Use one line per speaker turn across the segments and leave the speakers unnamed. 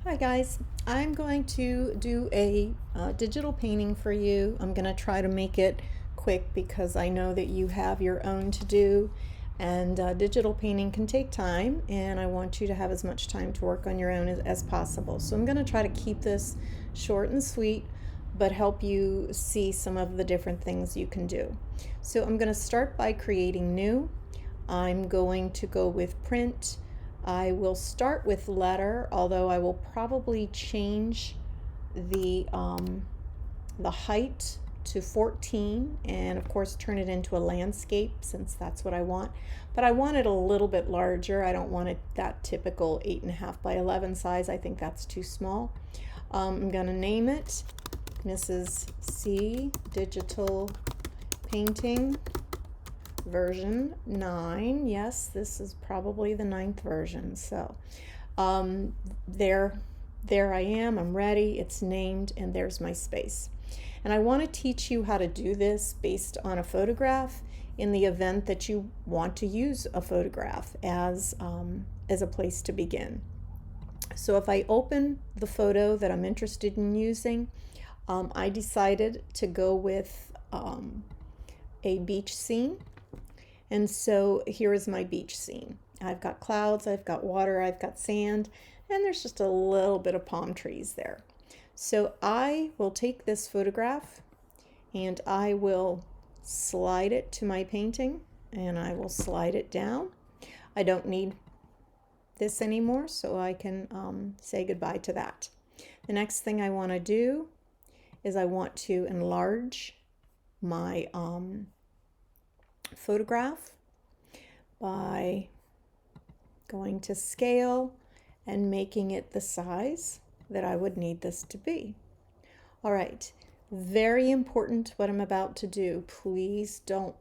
Hi guys, I'm going to do a digital painting for you. I'm going to try to make it quick because I know that you have your own to do, and digital painting can take time, and I want you to have as much time to work on your own as possible. So I'm going to try to keep this short and sweet, but help you see some of the different things you can do. So I'm going to start by creating new. I'm going to go with print. I will start with letter, although I will probably change the height to 14, and of course turn it into a landscape since that's what I want. But I want it a little bit larger. I don't want it that typical 8.5 by 11 size. I think that's too small. I'm going to name it Mrs. C Digital Painting version 9. Yes, this is probably the 9th version. So there I am. I'm ready. It's named, and there's my space. And I want to teach you how to do this based on a photograph in the event that you want to use a photograph as a place to begin. So if I open the photo that I'm interested in using, I decided to go with a beach scene. And so here is my beach scene. I've got clouds, I've got water, I've got sand, and there's just a little bit of palm trees there. So I will take this photograph and I will slide it to my painting, and I will slide it down. I don't need this anymore, so I can say goodbye to that. The next thing I want to do is I want to enlarge my photograph by going to scale and making it the size that I would need this to be. All right, very important what I'm about to do. Please don't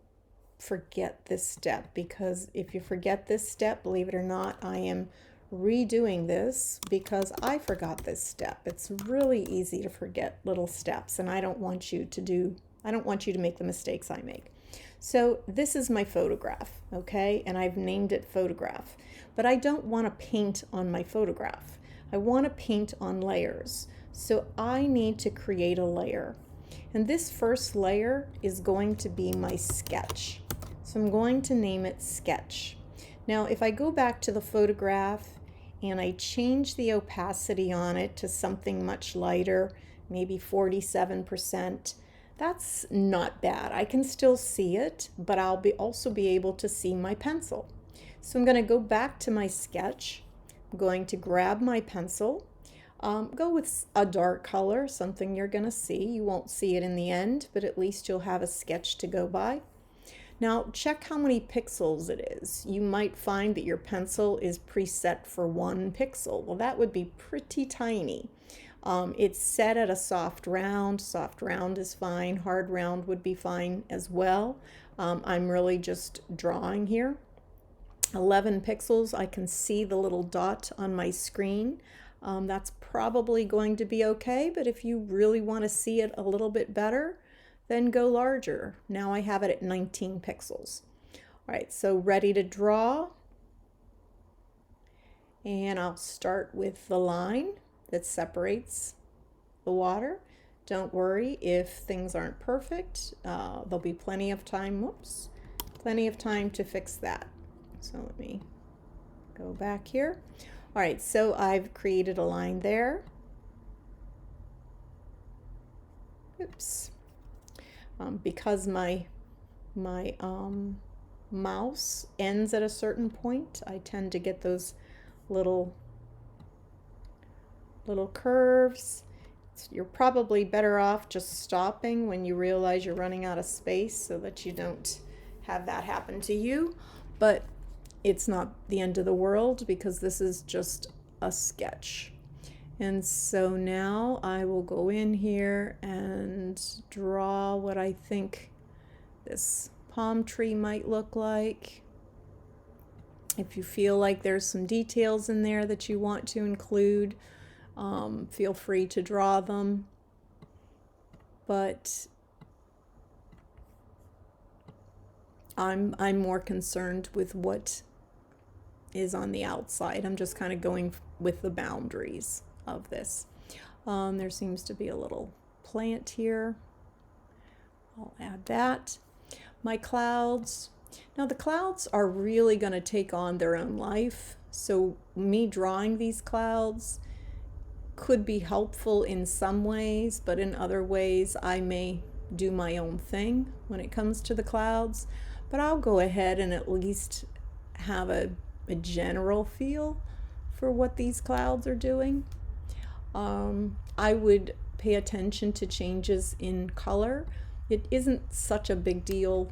forget this step, because if you forget this step, believe it or not, I am redoing this because I forgot this step. It's really easy to forget little steps, and I don't want you to make the mistakes I make. So this is my photograph, okay? And I've named it photograph. But I don't want to paint on my photograph. I want to paint on layers. So I need to create a layer. And this first layer is going to be my sketch. So I'm going to name it sketch. Now, if I go back to the photograph and I change the opacity on it to something much lighter, maybe 47%, that's not bad. I can still see it, but I'll also be able to see my pencil. So I'm going to go back to my sketch. I'm going to grab my pencil, go with a dark color, something you're going to see. You won't see it in the end, but at least you'll have a sketch to go by. Now check how many pixels it is. You might find that your pencil is preset for 1 pixel. Well, that would be pretty tiny. It's set at a soft round. Soft round is fine. Hard round would be fine as well. I'm really just drawing here. 11 pixels. I can see the little dot on my screen. That's probably going to be okay, but if you really want to see it a little bit better, then go larger. Now I have it at 19 pixels. All right, so ready to draw. And I'll start with the line that separates the water. Don't worry if things aren't perfect. There'll be plenty of time, plenty of time to fix that. So let me go back here. All right, so I've created a line there. Oops. Because my mouse ends at a certain point, I tend to get those little curves. You're probably better off just stopping when you realize you're running out of space so that you don't have that happen to you. But it's not the end of the world because this is just a sketch. And so now I will go in here and draw what I think this palm tree might look like. If you feel like there's some details in there that you want to include, feel free to draw them. But I'm more concerned with what is on the outside. I'm just kind of going with the boundaries. of this. There seems to be a little plant here. I'll add that. My clouds. Now the clouds are really going to take on their own life. So me drawing these clouds could be helpful in some ways, but in other ways I may do my own thing when it comes to the clouds. But I'll go ahead and at least have a general feel for what these clouds are doing. I would pay attention to changes in color. It isn't such a big deal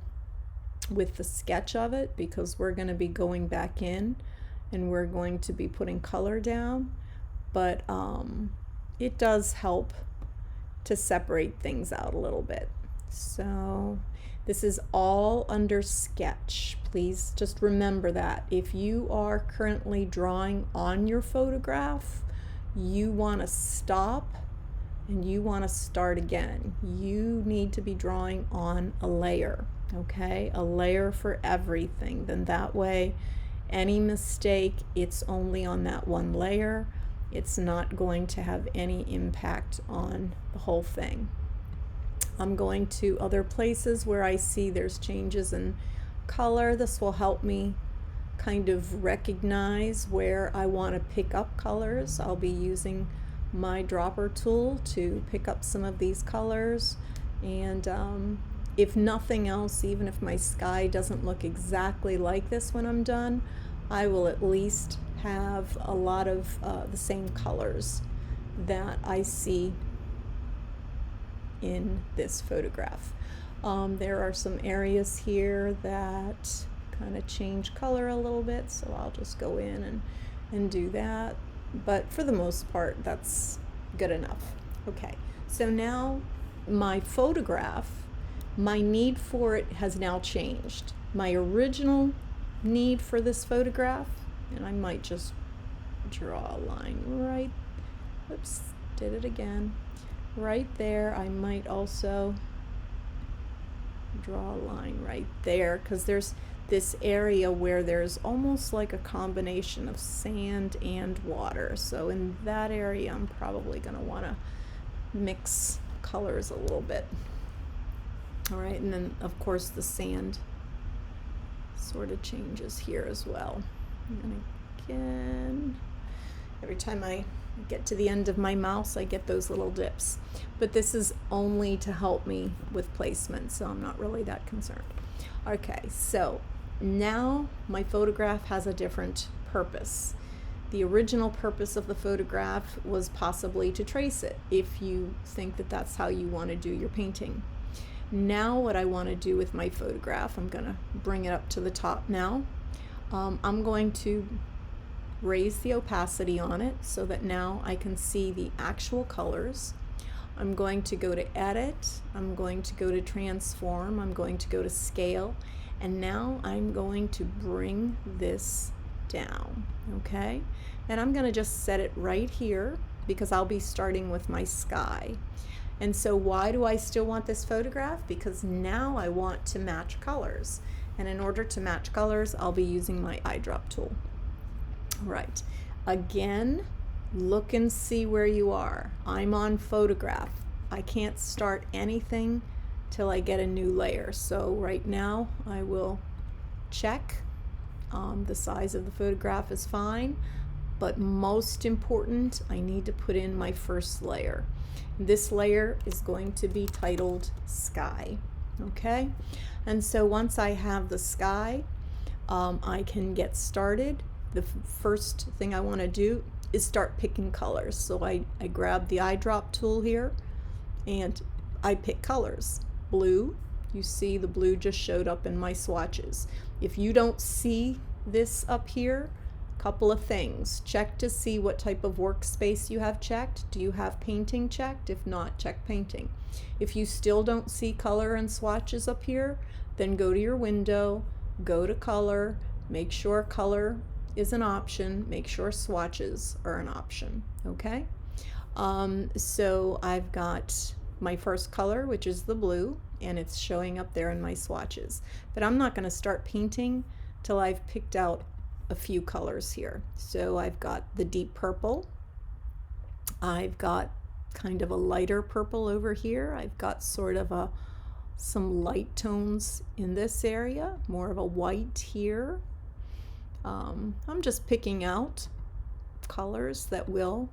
with the sketch of it because we're going to be going back in and we're going to be putting color down, but it does help to separate things out a little bit. So this is all under sketch. Please just remember that. If you are currently drawing on your photograph, you want to stop and you want to start again. You need to be drawing on a layer, okay? A layer for everything. Then that way, any mistake, it's only on that one layer. It's not going to have any impact on the whole thing. I'm going to other places where I see there's changes in color. This will help me kind of recognize where I want to pick up colors. I'll be using my dropper tool to pick up some of these colors, and if nothing else, even if my sky doesn't look exactly like this when I'm done, I will at least have a lot of the same colors that I see in this photograph. There are some areas here that kind of change color a little bit, so I'll just go in and do that. But for the most part, that's good enough. Okay, so now my photograph, my need for it has now changed. My original need for this photograph, and I might just draw a line right, oops, did it again, right there. I might also draw a line right there because there's this area where there's almost like a combination of sand and water. So in that area, I'm probably going to want to mix colors a little bit. All right, and then of course the sand sort of changes here as well. And again, every time I get to the end of my mouse, I get those little dips. But this is only to help me with placement, so I'm not really that concerned. Okay, so now my photograph has a different purpose. The original purpose of the photograph was possibly to trace it, if you think that that's how you want to do your painting. Now what I want to do with my photograph, I'm going to bring it up to the top now. I'm going to raise the opacity on it so that now I can see the actual colors. I'm going to go to edit, I'm going to go to transform, I'm going to go to scale, and now I'm going to bring this down, okay? And I'm going to just set it right here because I'll be starting with my sky. And so why do I still want this photograph? Because now I want to match colors. And in order to match colors, I'll be using my eyedrop tool. All right, again, look and see where you are. I'm on photograph. I can't start anything till I get a new layer. So right now I will check. The size of the photograph is fine, but most important, I need to put in my first layer. This layer is going to be titled Sky, okay? And so once I have the sky, I can get started. The first thing I want to do is start picking colors. So I grab the eyedrop tool here and I pick colors. Blue, you see the blue just showed up in my swatches. If you don't see this up here, couple of things. Check to see what type of workspace you have checked. Do you have painting checked? If not, check painting. If you still don't see color and swatches up here, then go to your window, go to color, make sure color is an option, make sure swatches are an option, okay? So I've got my first color, which is the blue, and it's showing up there in my swatches. But I'm not going to start painting till I've picked out a few colors here. So I've got the deep purple, I've got kind of a lighter purple over here. I've got sort of some light tones in this area, more of a white here. I'm just picking out colors that will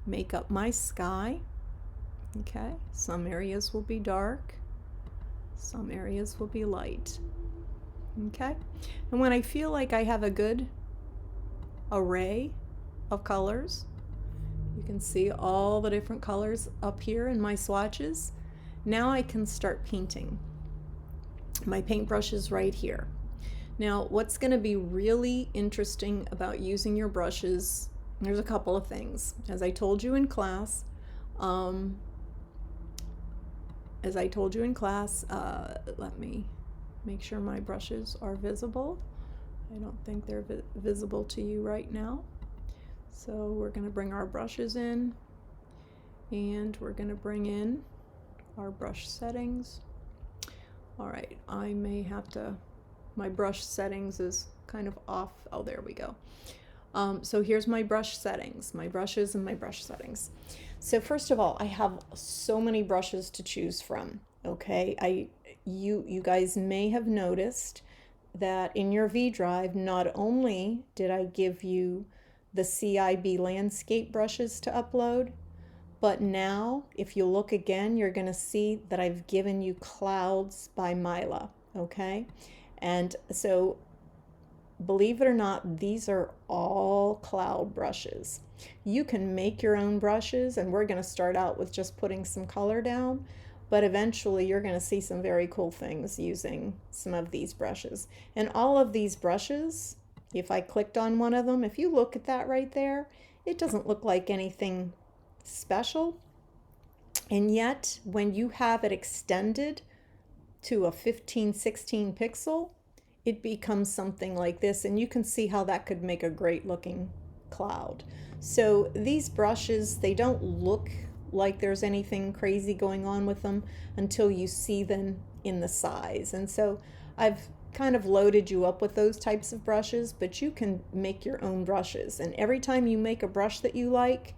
make up my sky. Okay, some areas will be dark, some areas will be light. Okay, and when I feel like I have a good array of colors, you can see all the different colors up here in my swatches. Now I can start painting. My paintbrush is right here. Now, what's going to be really interesting about using your brushes, there's a couple of things. As I told you in class, let me make sure my brushes are visible. I don't think they're visible to you right now. So we're going to bring our brushes in, and we're going to bring in our brush settings. All right, I may have to, my brush settings is kind of off. Oh, there we go. So here's my brush settings, my brushes and my brush settings. So first of all, I have so many brushes to choose from. Okay, you guys may have noticed that in your V drive, not only did I give you the CIB landscape brushes to upload, but now if you look again, you're going to see that I've given you Clouds by Mila. Okay, and so believe it or not, these are all cloud brushes. You can make your own brushes, and we're going to start out with just putting some color down, but eventually you're going to see some very cool things using some of these brushes. And all of these brushes, if I clicked on one of them, if you look at that right there, it doesn't look like anything special. And yet, when you have it extended to a 15-16 pixel, it becomes something like this, and you can see how that could make a great looking cloud. So these brushes, they don't look like there's anything crazy going on with them until you see them in the size. And so I've kind of loaded you up with those types of brushes, but you can make your own brushes. And every time you make a brush that you like,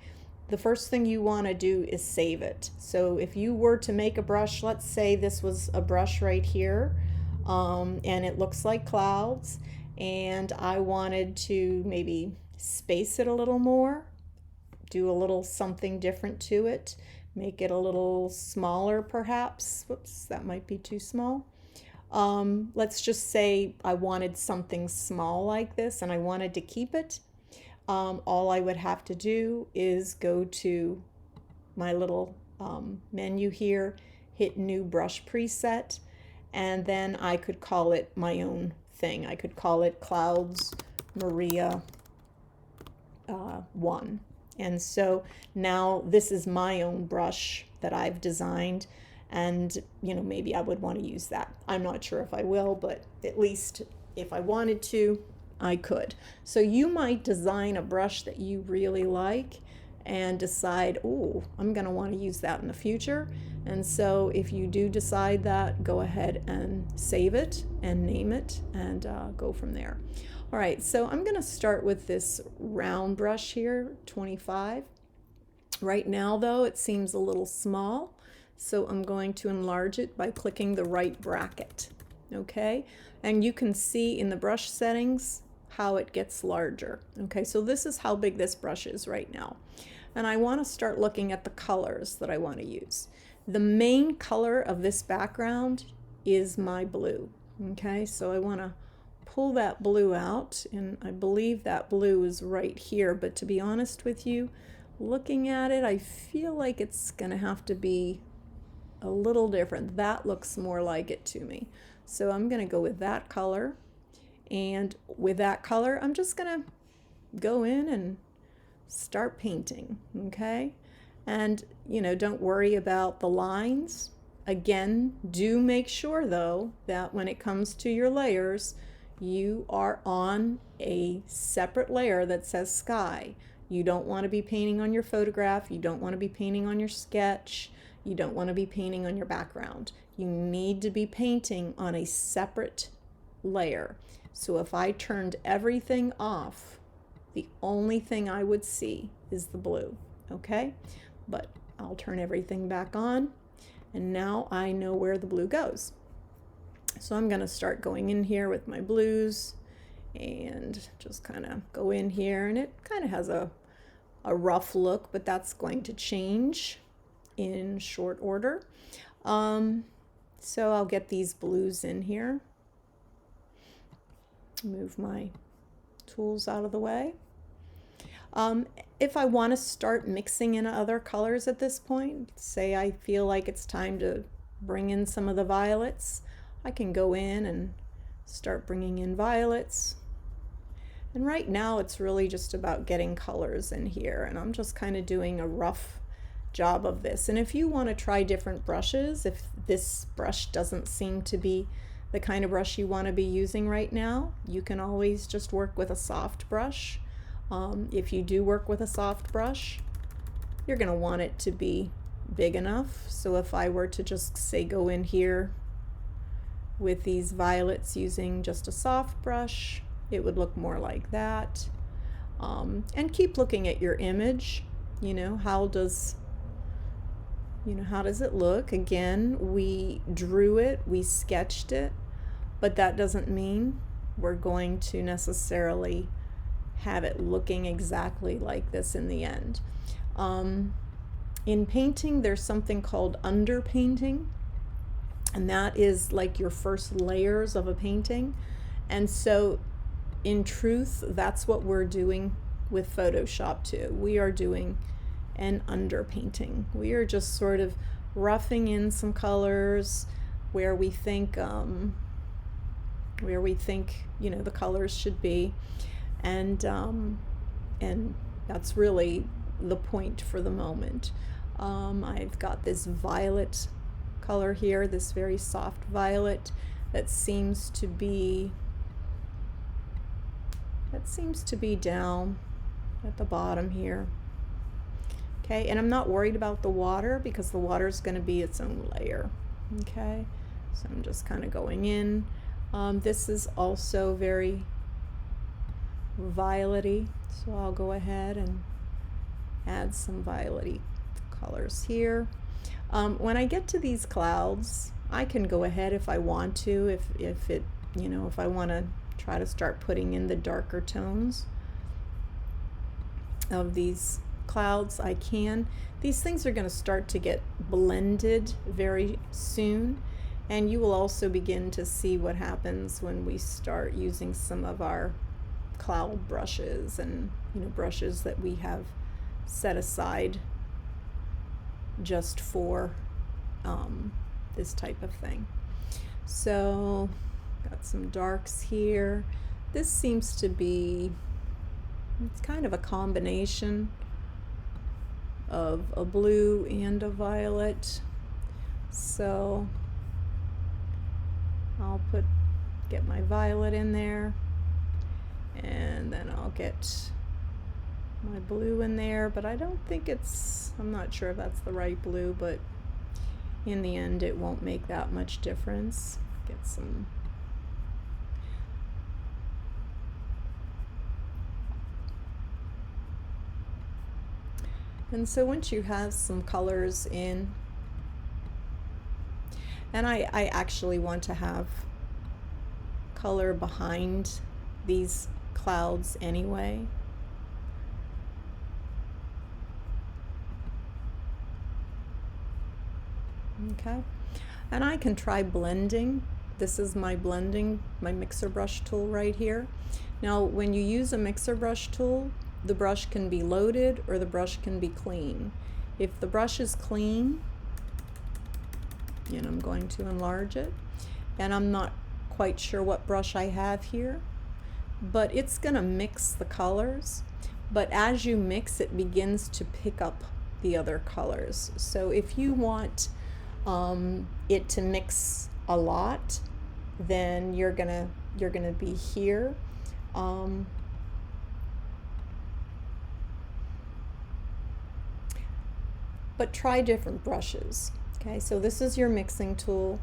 the first thing you want to do is save it. So if you were to make a brush, let's say this was a brush right here, and it looks like clouds, and I wanted to maybe space it a little more, do a little something different to it, make it a little smaller perhaps. Whoops, that might be too small. Let's just say I wanted something small like this and I wanted to keep it. All I would have to do is go to my little menu here, hit new brush preset, and then I could call it my own thing. I could call it Clouds Maria 1. And so now this is my own brush that I've designed, and maybe I would want to use that. I'm not sure if I will, but at least if I wanted to, I could. So you might design a brush that you really like and decide, oh, I'm going to want to use that in the future. And so if you do decide that, go ahead and save it and name it and go from there. All right, so I'm going to start with this round brush here, 25. Right now, though, it seems a little small, so I'm going to enlarge it by clicking the right bracket. Okay, and you can see in the brush settings how it gets larger. Okay, so this is how big this brush is right now. And I want to start looking at the colors that I want to use. The main color of this background is my blue. Okay, so I want to pull that blue out, and I believe that blue is right here, but to be honest with you, looking at it, I feel like it's going to have to be a little different. That looks more like it to me. So I'm going to go with that color, and with that color, I'm just going to go in and start painting, okay? And, don't worry about the lines. Again, do make sure, though, that when it comes to your layers, you are on a separate layer that says sky. You don't want to be painting on your photograph. You don't want to be painting on your sketch. You don't want to be painting on your background. You need to be painting on a separate layer. So if I turned everything off, the only thing I would see is the blue. okay? But I'll turn everything back on, and now I know where the blue goes. So I'm going to start going in here with my blues and just kind of go in here, and it kind of has a rough look, but that's going to change in short order. So I'll get these blues in here, move my tools out of the way. If I want to start mixing in other colors at this point, say I feel like it's time to bring in some of the violets, I can go in and start bringing in violets. And right now it's really just about getting colors in here, and I'm just kind of doing a rough job of this. And if you want to try different brushes, if this brush doesn't seem to be the kind of brush you want to be using right now, you can always just work with a soft brush. If you do work with a soft brush, you're going to want it to be big enough. So if I were to just say go in here with these violets using just a soft brush, it would look more like that. And keep looking at your image. How does it look? Again, we drew it, we sketched it, but that doesn't mean we're going to necessarily have it looking exactly like this in the end. In painting, there's something called underpainting, and that is like your first layers of a painting. And so in truth, that's what we're doing with Photoshop too. We are doing an underpainting. We are just sort of roughing in some colors where we think the colors should be, and that's really the point for the moment. I've got this violet color here, this very soft violet that seems to be down at the bottom here. Okay, and I'm not worried about the water because the water is going to be its own layer. Okay, so I'm just kind of going in. This is also very violet-y, so I'll go ahead and add some violet-y colors here. When I get to these clouds, I can go ahead if I want to, if I want to try to start putting in the darker tones of these clouds, I can. These things are going to start to get blended very soon, and you will also begin to see what happens when we start using some of our cloud brushes and brushes that we have set aside just for this type of thing. So got some darks here. This seems to be, it's kind of a combination of a blue and a violet. So I'll get my violet in there, and then I'll get my blue in there, but I don't think I'm not sure if that's the right blue, but in the end it won't make that much difference. Get some And so once you have some colors in, and I actually want to have color behind these clouds anyway. Okay, and I can try blending. This is my mixer brush tool right here. Now when you use a mixer brush tool, the brush can be loaded or the brush can be clean. If the brush is clean, and I'm going to enlarge it, and I'm not quite sure what brush I have here, but it's going to mix the colors, but as you mix it begins to pick up the other colors. So if you want it to mix a lot, then you're gonna be here. But try different brushes. Okay, so this is your mixing tool.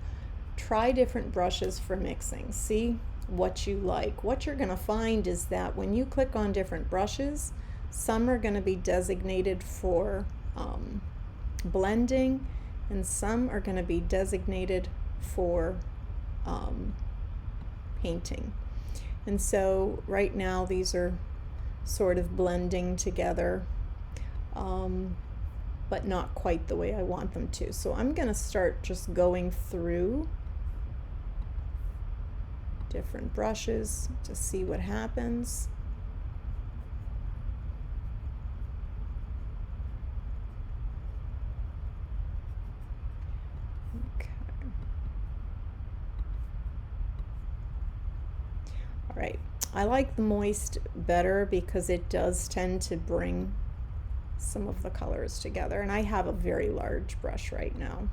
Try different brushes for mixing. See what you like. What you're going to find is that when you click on different brushes, Some are going to be designated for blending, and some are going to be designated for painting. And so right now these are sort of blending together, but not quite the way I want them to. So I'm going to start just going through different brushes to see what happens. Okay. All right. I like the moist better because it does tend to bring some of the colors together, and I have a very large brush right now.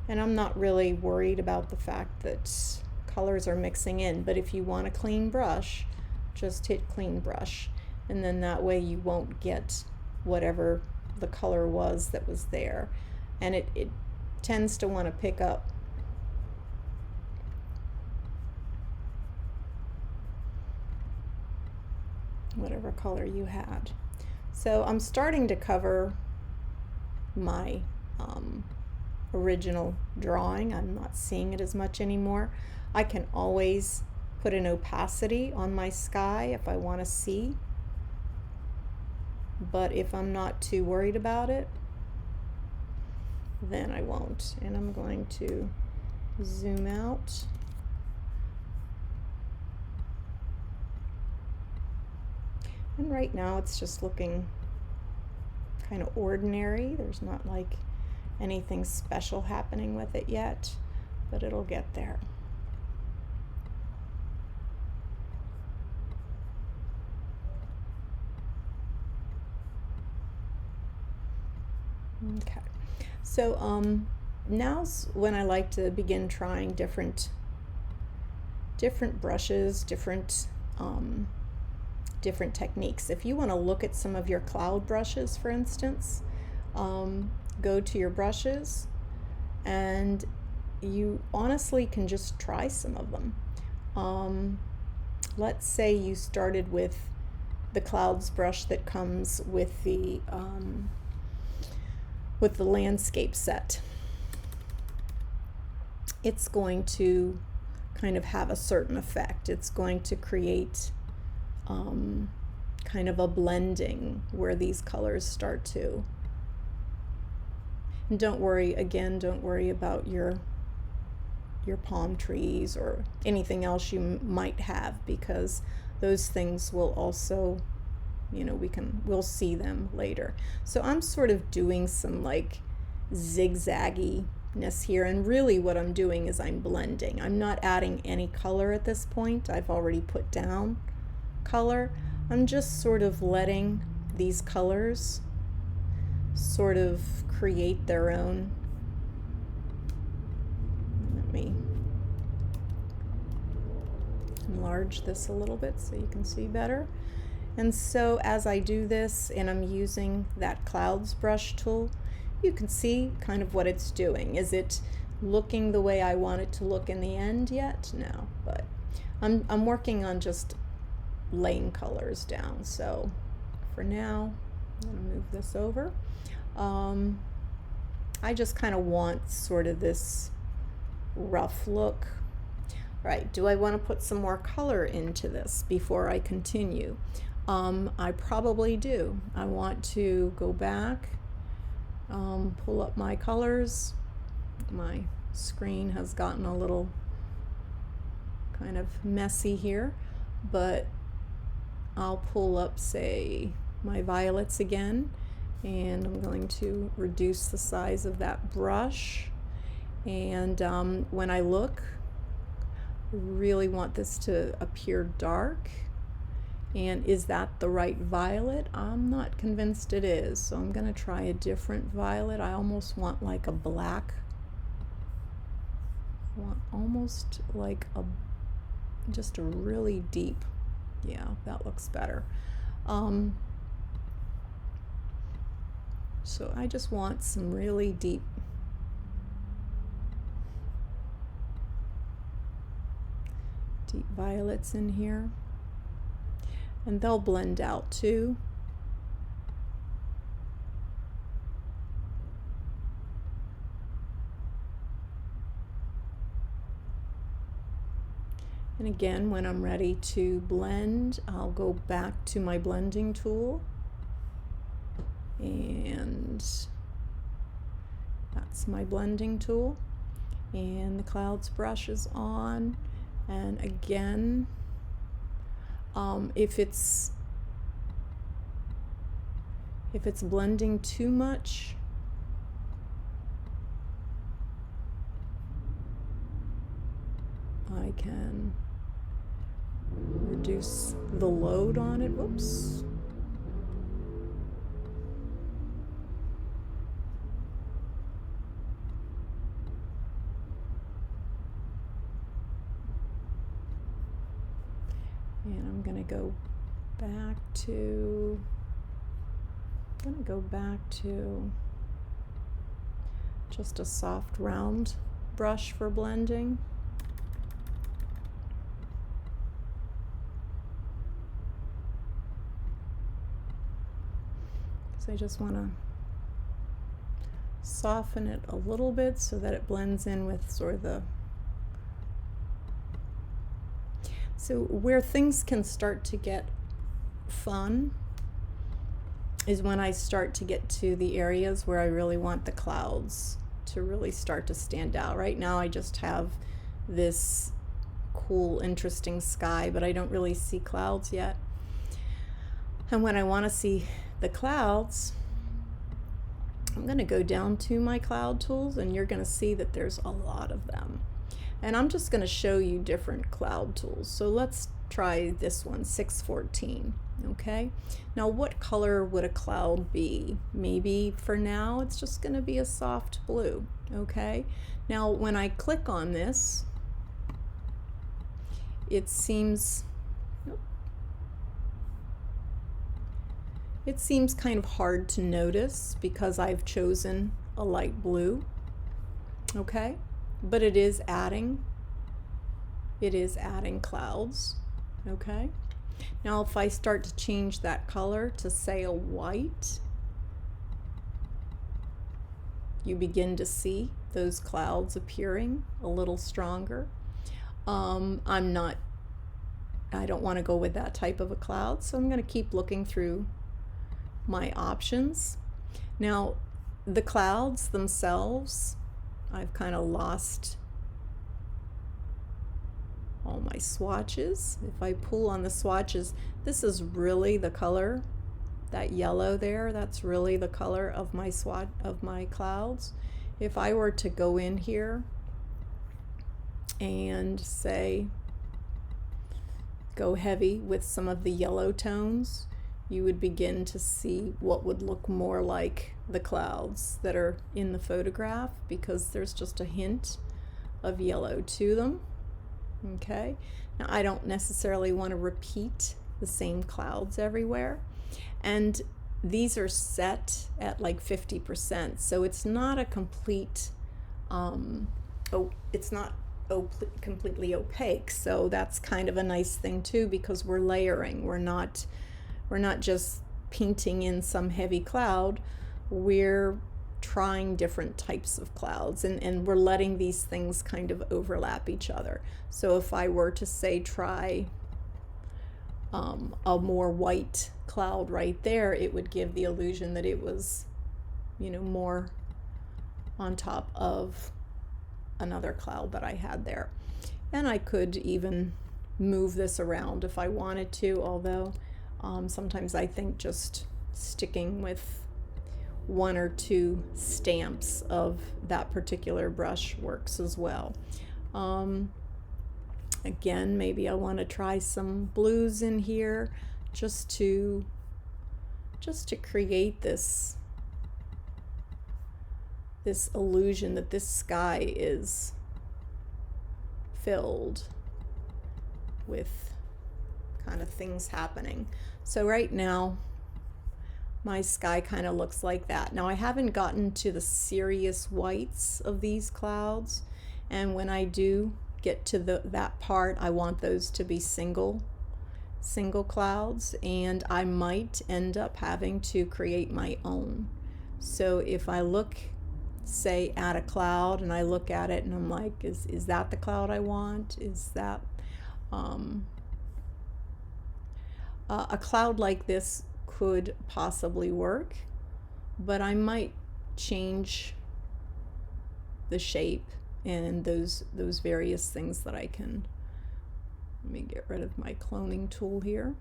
And I'm not really worried about the fact that colors are mixing in, but if you want a clean brush, just hit clean brush, and then that way you won't get whatever the color was that was there. And it tends to want to pick up whatever color you had. So I'm starting to cover my original drawing. I'm not seeing it as much anymore. I can always put an opacity on my sky if I want to see, but if I'm not too worried about it, then I won't. And I'm going to zoom out. And right now it's just looking kind of ordinary. There's not like anything special happening with it yet, but it'll get there. Okay, so now's when I like to begin trying different brushes, different techniques. If you want to look at some of your cloud brushes, for instance, go to your brushes, and you honestly can just try some of them. Let's say you started with the clouds brush that comes with the landscape set. It's going to kind of have a certain effect. It's going to create kind of a blending where these colors start to. And don't worry about your palm trees or anything else you might have, because those things will also, you know, we'll see them later. So I'm sort of doing some like zigzagginess here, and really what I'm doing is I'm blending. I'm not adding any color at this point. I've already put down color. I'm just sort of letting these colors sort of create their own. Let me enlarge this a little bit so you can see better. And so as I do this, and I'm using that clouds brush tool, you can see kind of what it's doing. Is it looking the way I want it to look in the end yet? No, but I'm working on just laying colors down. So for now, I'm going to move this over. I just kind of want sort of this rough look. Right, do I want to put some more color into this before I continue? I probably do. I want to go back, pull up my colors. My screen has gotten a little kind of messy here, but I'll pull up, say, my violets again, and I'm going to reduce the size of that brush. And when I look, I really want this to appear dark. And is that the right violet? I'm not convinced it is, so I'm going to try a different violet. I almost want like a black. I want almost like just a really deep. Yeah, that looks better. So I just want some really deep violets in here. and they'll blend out too. And again, when I'm ready to blend, I'll go back to my blending tool, and that's my blending tool, and the clouds brush is on. And again, if it's blending too much, I can reduce the load on it. Whoops. And I'm going to go back to just a soft round brush for blending. So I just want to soften it a little bit so that it blends in with sort of the... So where things can start to get fun is when I start to get to the areas where I really want the clouds to really start to stand out. Right now I just have this cool, interesting sky, but I don't really see clouds yet. And when I want to see the clouds, I'm going to go down to my cloud tools, and you're going to see that there's a lot of them. And I'm just going to show you different cloud tools. So let's try this one, 614. Okay, now what color would a cloud be? Maybe for now it's just going to be a soft blue. Okay, now when I click on this, it seems kind of hard to notice because I've chosen a light blue. Okay, but it is adding clouds. Okay, now if I start to change that color to, say, a white, you begin to see those clouds appearing a little stronger. I don't want to go with that type of a cloud, so I'm going to keep looking through my options. Now the clouds themselves, I've kind of lost all my swatches. If I pull on the swatches, this is really the color, that yellow there, that's really the color of my swatch of my clouds. If I were to go in here and say go heavy with some of the yellow tones, you would begin to see what would look more like the clouds that are in the photograph, because there's just a hint of yellow to them. Okay, now I don't necessarily want to repeat the same clouds everywhere, and these are set at like 50%, so it's not a complete it's not completely opaque. So that's kind of a nice thing too, because we're layering. We're not just painting in some heavy cloud. We're trying different types of clouds, and we're letting these things kind of overlap each other. So if I were to say try a more white cloud right there, it would give the illusion that it was, more on top of another cloud that I had there. And I could even move this around if I wanted to, although sometimes I think just sticking with one or two stamps of that particular brush works as well. Again, maybe I want to try some blues in here just to create this illusion that this sky is filled with kind of things happening. So right now my sky kind of looks like that. Now I haven't gotten to the serious whites of these clouds, and when I do get to that part, I want those to be single single clouds, and I might end up having to create my own. So if I look, say, at a cloud and I look at it and I'm like, is that the cloud I want? Is that a cloud like this could possibly work, but I might change the shape and those various things that I can. Let me get rid of my cloning tool here.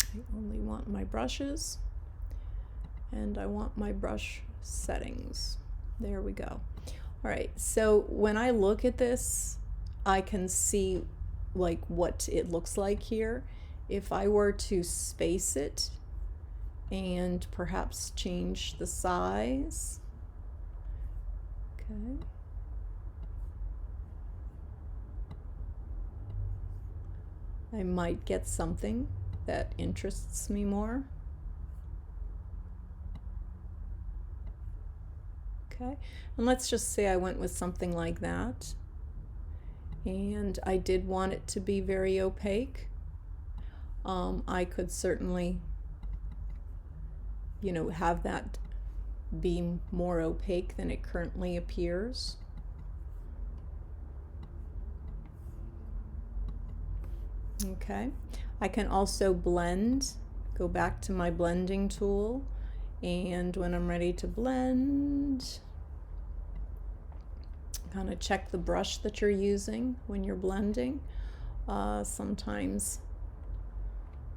I only want my brushes, and I want my brush settings. There we go. All right, so when I look at this, I can see like what it looks like here. If I were to space it and perhaps change the size, okay. I might get something that interests me more. Okay, and let's just say I went with something like that, and I did want it to be very opaque. I could certainly, you know, have that be more opaque than it currently appears. Okay, I can also blend, go back to my blending tool, and when I'm ready to blend, kind of check the brush that you're using when you're blending. Sometimes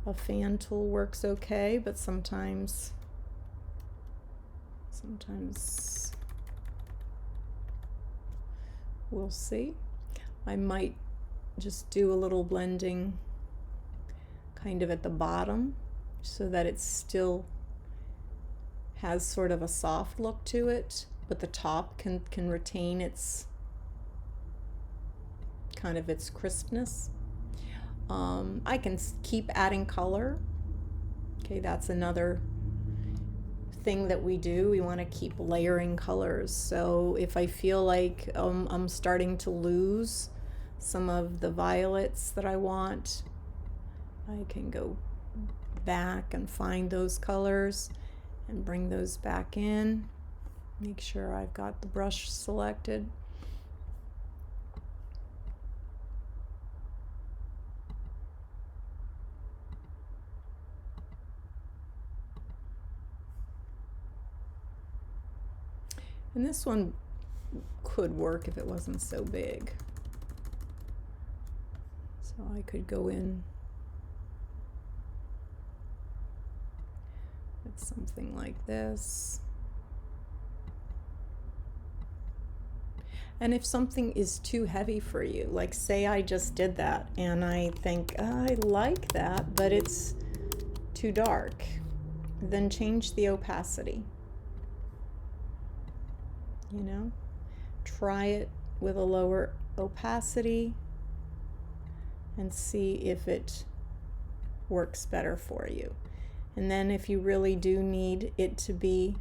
a fan tool works okay, but sometimes we'll see. I might just do a little blending kind of at the bottom so that it still has sort of a soft look to it, but the top can retain its kind of its crispness. I can keep adding color. Okay, that's another thing that we do. We want to keep layering colors. So if I feel like I'm starting to lose some of the violets that I want, I can go back and find those colors and bring those back in. Make sure I've got the brush selected. And this one could work if it wasn't so big. So I could go in with something like this. And if something is too heavy for you, like say I just did that and I think, oh, I like that, but it's too dark, then change the opacity. You know, try it with a lower opacity and see if it works better for you. And then if you really do need it to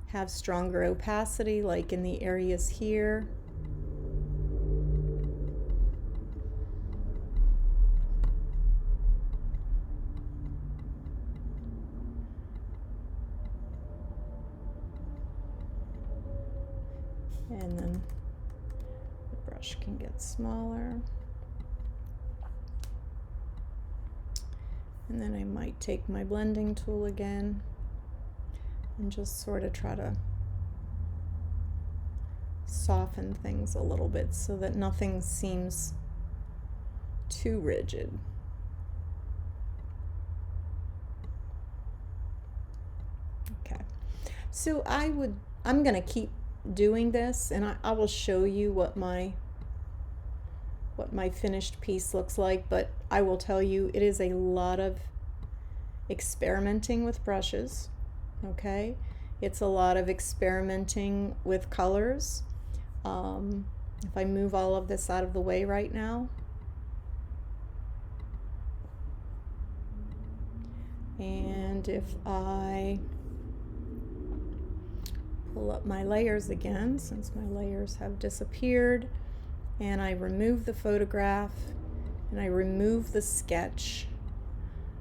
have stronger opacity, like in the areas here, and then the brush can get smaller. And then I might take my blending tool again and just sort of try to soften things a little bit so that nothing seems too rigid. Okay, so I'm going to keep doing this, and I will show you what my finished piece looks like, but I will tell you it is a lot of experimenting with brushes. Okay, it's a lot of experimenting with colors. If I move all of this out of the way right now, and if I pull up my layers again, since my layers have disappeared, and I remove the photograph and I remove the sketch,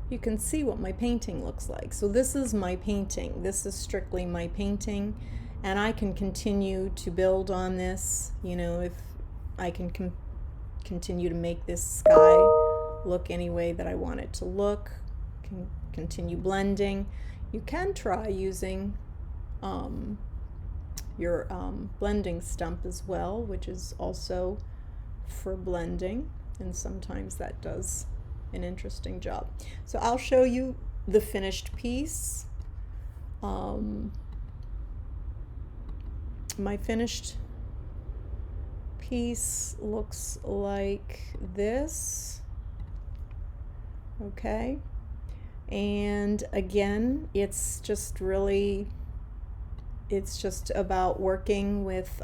you can see what my painting looks like. So this is my painting. This is strictly my painting, and I can continue to build on this. You know, if I can continue to make this sky look any way that I want it to look, can continue blending. You can try using your blending stump as well, which is also for blending, and sometimes that does an interesting job. So I'll show you the finished piece. My finished piece looks like this. Okay, and again, it's just about working with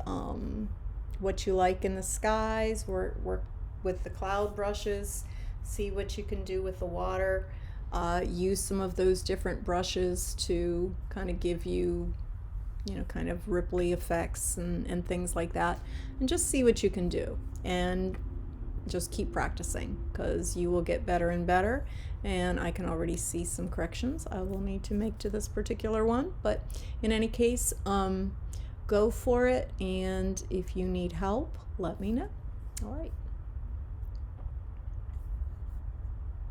what you like in the skies, work with the cloud brushes, see what you can do with the water, use some of those different brushes to kind of give you, you know, kind of ripply effects and things like that, and just see what you can do, and just keep practicing, because you will get better and better. And I can already see some corrections I will need to make to this particular one, but in any case, go for it, and if you need help, let me know. All right.